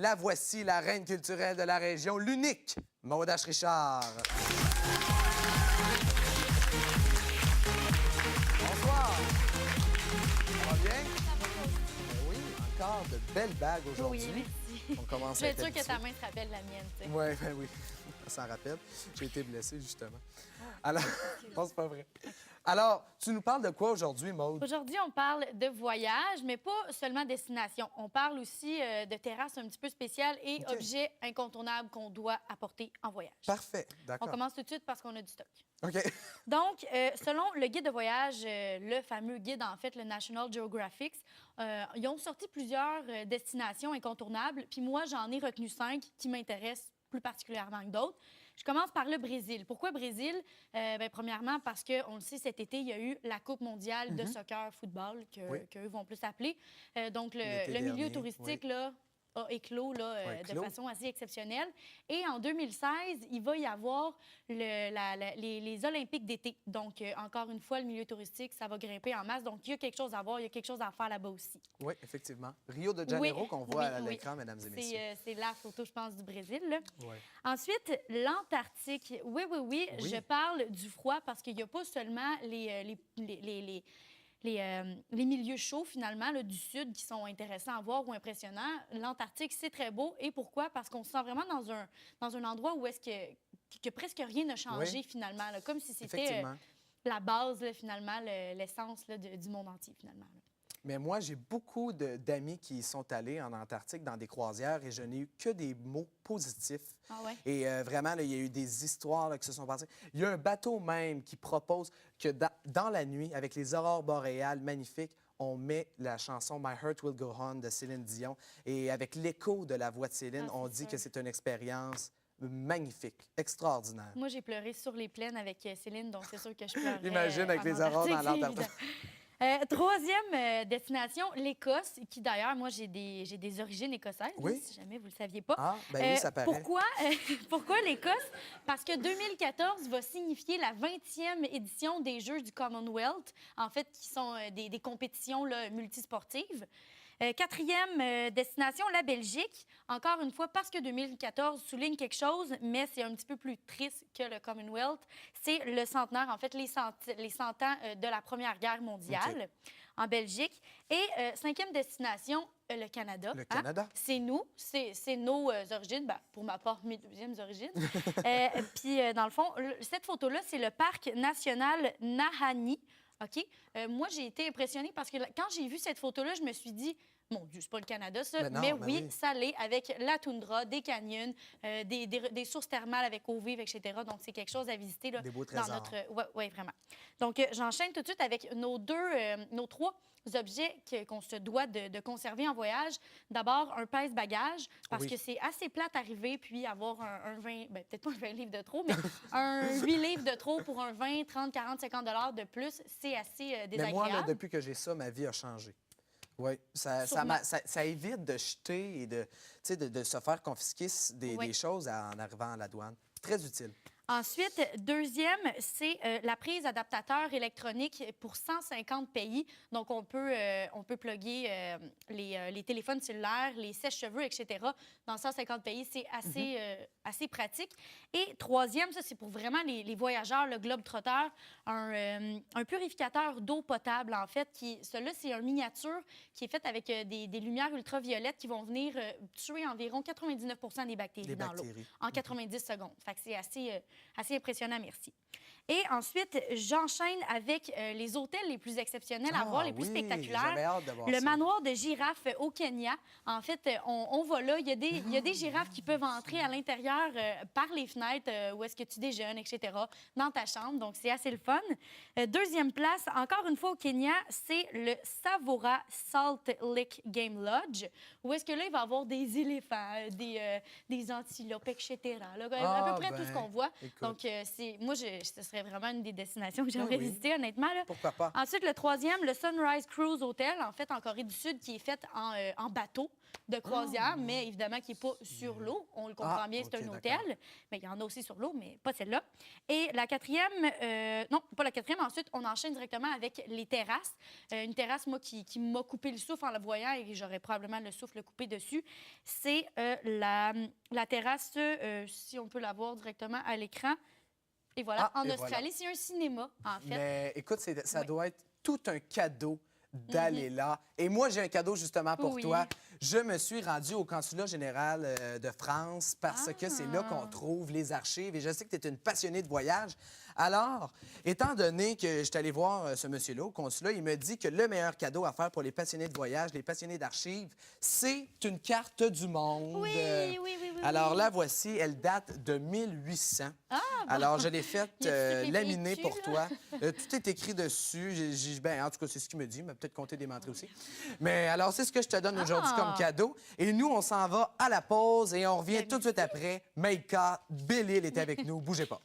la voici, la reine culturelle de la région, l'unique Maude H-Richard. Bonsoir. Ça va bien? Ben oui, encore de belles bagues aujourd'hui. Oui, merci. On commence Je à suis sûre être que ta main se rappelle la mienne, tu sais. Oui, ben oui. Ça s'en rappelle. J'ai été blessé, justement. Alors, non, c'est pas vrai. Alors, tu nous parles de quoi aujourd'hui, Maude? Aujourd'hui, on parle de voyage, mais pas seulement destination. On parle aussi de terrasses un petit peu spéciales et OK. objets incontournables qu'on doit apporter en voyage. Parfait, On d'accord. commence tout de suite parce qu'on a du stock. OK. Donc, selon le guide de voyage, le fameux guide, en fait, le National Geographic, ils ont sorti plusieurs destinations incontournables. Puis moi, j'en ai retenu 5 qui m'intéressent plus particulièrement que d'autres. Je commence par le Brésil. Pourquoi Brésil? Premièrement, parce qu'on le sait, cet été, il y a eu la Coupe mondiale de soccer-football, qu'eux vont plus appeler. Donc, le milieu dernier, touristique, oui. là, a éclos là, de façon assez exceptionnelle. Et en 2016, il va y avoir les Olympiques d'été. Donc, encore une fois, le milieu touristique, ça va grimper en masse. Donc, il y a quelque chose à voir, il y a quelque chose à faire là-bas aussi. Oui, effectivement. Rio de Janeiro Oui, qu'on voit à oui. l'écran, mesdames et messieurs. C'est la photo, je pense, du Brésil. Là. Ouais. Ensuite, l'Antarctique. Oui, je parle du froid parce qu'il n'y a pas seulement les milieux chauds, finalement, là, du sud qui sont intéressants à voir ou impressionnants. L'Antarctique, c'est très beau. Et pourquoi? Parce qu'on se sent vraiment dans un endroit où est-ce que presque rien n'a changé, finalement. Là, comme si c'était la base, là, finalement, l'essence là, du monde entier, finalement. Là. Mais moi, j'ai beaucoup d'amis qui sont allés en Antarctique dans des croisières et je n'ai eu que des mots positifs. Ah ouais? Et vraiment, là, il y a eu des histoires là, qui se sont passées. Il y a un bateau même qui propose que dans la nuit, avec les aurores boréales magnifiques, on met la chanson My Heart Will Go On de Céline Dion. Et avec l'écho de la voix de Céline, on dit que c'est une expérience magnifique, extraordinaire. Moi, j'ai pleuré sur les plaines avec Céline, donc c'est sûr que je pleurerais. Imagine avec les aurores dans l'Antarctique. Troisième destination, l'Écosse, qui d'ailleurs, moi, j'ai des origines écossaises, oui? si jamais vous ne le saviez pas. Ah, ben oui, ça paraît. Pourquoi l'Écosse? Parce que 2014 va signifier la 20e édition des Jeux du Commonwealth, en fait, qui sont des compétitions là, multisportives. Quatrième destination, la Belgique. Encore une fois, parce que 2014 souligne quelque chose, mais c'est un petit peu plus triste que le Commonwealth. C'est le centenaire, en fait, les 100 ans de la Première Guerre mondiale en Belgique. Et cinquième destination, le Canada. Le Canada. C'est nous, c'est nos origines, pour ma part, mes deuxièmes origines. Puis, dans le fond, cette photo-là, c'est le parc national Nahanni. OK? Moi, j'ai été impressionnée parce que quand j'ai vu cette photo-là, je me suis dit, mon Dieu, c'est pas le Canada, ça. Mais oui, ça l'est, avec la toundra, des canyons, des sources thermales avec eau vive, etc. Donc, c'est quelque chose à visiter là, des beaux trésors. Oui, vraiment. Donc, j'enchaîne tout de suite avec nos trois objets qu'on se doit de conserver en voyage. D'abord, un pèse-bagages, parce que c'est assez plate arriver puis avoir un 20, peut-être pas un 20 livres de trop, mais un 8 livres de trop pour un 20, 30, 40, 50 $ de plus. C'est assez désagréable. Mais moi, là, depuis que j'ai ça, ma vie a changé. Oui, ça évite de jeter et de se faire confisquer des choses en arrivant à la douane. Très utile. Ensuite, deuxième, c'est la prise adaptateur électronique pour 150 pays. Donc, on peut plugger les téléphones cellulaires, les sèche-cheveux, etc. dans 150 pays. C'est assez pratique. Et troisième, ça, c'est pour vraiment les voyageurs, le globe-trotteur, un purificateur d'eau potable, en fait. Celui-là, c'est un miniature qui est fait avec des lumières ultraviolettes qui vont venir tuer environ 99 % des bactéries dans l'eau en 90 secondes. Fait que c'est assez impressionnant, merci. Et ensuite, j'enchaîne avec les hôtels les plus exceptionnels à voir, les plus spectaculaires. J'avais hâte de voir le ça. manoir de girafes au Kenya. En fait, on va là. Il y a des girafes qui peuvent entrer à l'intérieur par les fenêtres où est-ce que tu déjeunes, etc., dans ta chambre. Donc, c'est assez le fun. Deuxième place, encore une fois au Kenya, c'est le Savora Salt Lake Game Lodge, où est-ce que là, il va y avoir des éléphants, des antilopes, etc. Là, à peu près tout ce qu'on voit. Écoute. Donc, ce serait vraiment une des destinations que j'aimerais oui. visiter, honnêtement. Là. Pourquoi pas? Ensuite, le troisième, le Sunrise Cruise Hotel, en fait, en Corée du Sud, qui est fait en bateau de croisière, mais évidemment qui n'est pas sur l'eau. On le comprend bien, c'est OK, un d'accord. hôtel. Mais il y en a aussi sur l'eau, mais pas celle-là. Et la quatrième, non, pas la quatrième. Ensuite, on enchaîne directement avec les terrasses. Une terrasse, moi, qui m'a coupé le souffle en la voyant et j'aurais probablement le souffle coupé dessus. C'est la terrasse, si on peut la voir directement à l'écran. Et voilà, Ah, en et Australie, voilà. c'est un cinéma, en fait. Mais écoute, ça Oui. doit être tout un cadeau d'aller là. Et moi, j'ai un cadeau justement pour Oui. toi. Je me suis rendu au Consulat général de France parce que c'est là qu'on trouve les archives. Et je sais que tu es une passionnée de voyage. Alors, étant donné que je suis allé voir ce monsieur-là au consulat, il me dit que le meilleur cadeau à faire pour les passionnés de voyage, les passionnés d'archives, c'est une carte du monde. Oui, oui, oui, oui. Alors oui. là, voici, elle date de 1800. Ah, bon. Alors, je l'ai faite Y a-tu toutes les laminée pays pour dessus, toi. Tout est écrit dessus. Ben, en tout cas, c'est ce qu'il me dit. Mais peut-être compter des menteries aussi. Mais alors, c'est ce que je te donne aujourd'hui Ah. comme cadeau. Et nous, on s'en va à la pause et on revient Ben, tout de suite après. Maïka, Belle-Île est avec nous. Bougez pas.